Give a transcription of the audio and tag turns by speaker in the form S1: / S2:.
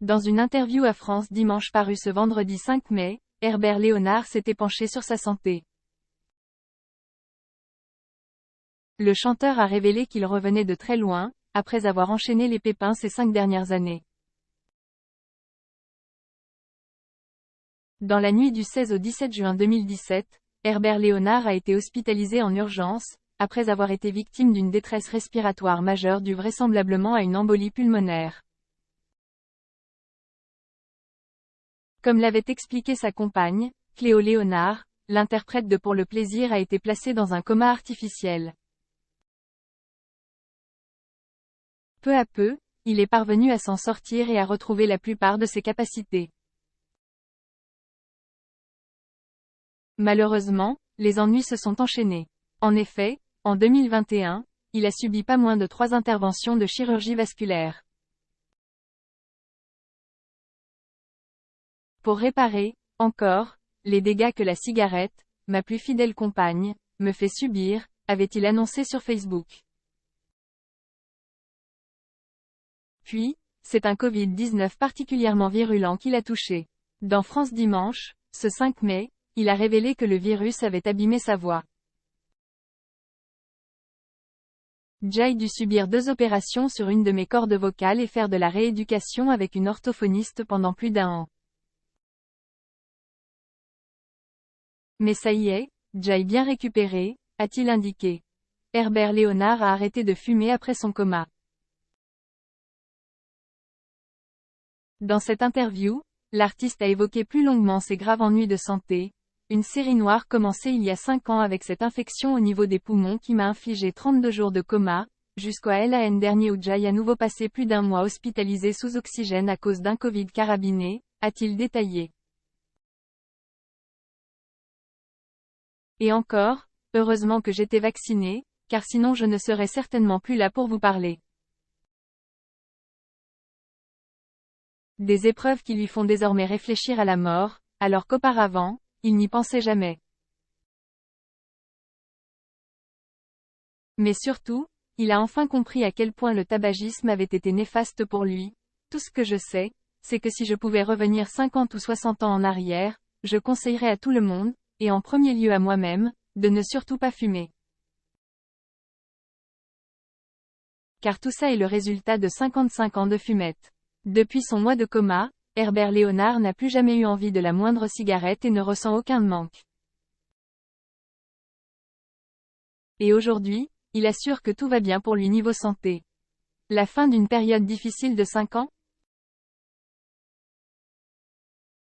S1: Dans une interview à France Dimanche parue ce vendredi 5 mai, Herbert Léonard s'était penché sur sa santé. Le chanteur a révélé qu'il revenait de très loin, après avoir enchaîné les pépins ces 5 dernières années. Dans la nuit du 16 au 17 juin 2017, Herbert Léonard a été hospitalisé en urgence, après avoir été victime d'une détresse respiratoire majeure due vraisemblablement à une embolie pulmonaire. Comme l'avait expliqué sa compagne, Cléo Léonard, l'interprète de Pour le plaisir a été placé dans un coma artificiel. Peu à peu, il est parvenu à s'en sortir et à retrouver la plupart de ses capacités. Malheureusement, les ennuis se sont enchaînés. En effet, en 2021, il a subi pas moins de 3 interventions de chirurgie vasculaire. Pour réparer, encore, les dégâts que la cigarette, ma plus fidèle compagne, me fait subir, avait-il annoncé sur Facebook. Puis, c'est un Covid-19 particulièrement virulent qui l'a touché. Dans France Dimanche, ce 5 mai, il a révélé que le virus avait abîmé sa voix. J'ai dû subir 2 opérations sur une de mes cordes vocales et faire de la rééducation avec une orthophoniste pendant plus d'1 an. Mais ça y est, j'ai bien récupéré, a-t-il indiqué. Herbert Léonard a arrêté de fumer après son coma. Dans cette interview, l'artiste a évoqué plus longuement ses graves ennuis de santé, une série noire commencée il y a 5 ans avec cette infection au niveau des poumons qui m'a infligé 32 jours de coma, jusqu'au LAN dernier où j'ai à nouveau passé plus d'1 mois hospitalisé sous oxygène à cause d'un Covid carabiné, a-t-il détaillé. Et encore, heureusement que j'étais vacciné, car sinon je ne serais certainement plus là pour vous parler. Des épreuves qui lui font désormais réfléchir à la mort, alors qu'auparavant, il n'y pensait jamais. Mais surtout, il a enfin compris à quel point le tabagisme avait été néfaste pour lui. Tout ce que je sais, c'est que si je pouvais revenir 50 ou 60 ans en arrière, je conseillerais à tout le monde, et en premier lieu à moi-même, de ne surtout pas fumer. Car tout ça est le résultat de 55 ans de fumette. Depuis son mois de coma, Herbert Léonard n'a plus jamais eu envie de la moindre cigarette et ne ressent aucun manque. Et aujourd'hui, il assure que tout va bien pour lui niveau santé. La fin d'une période difficile de 5 ans?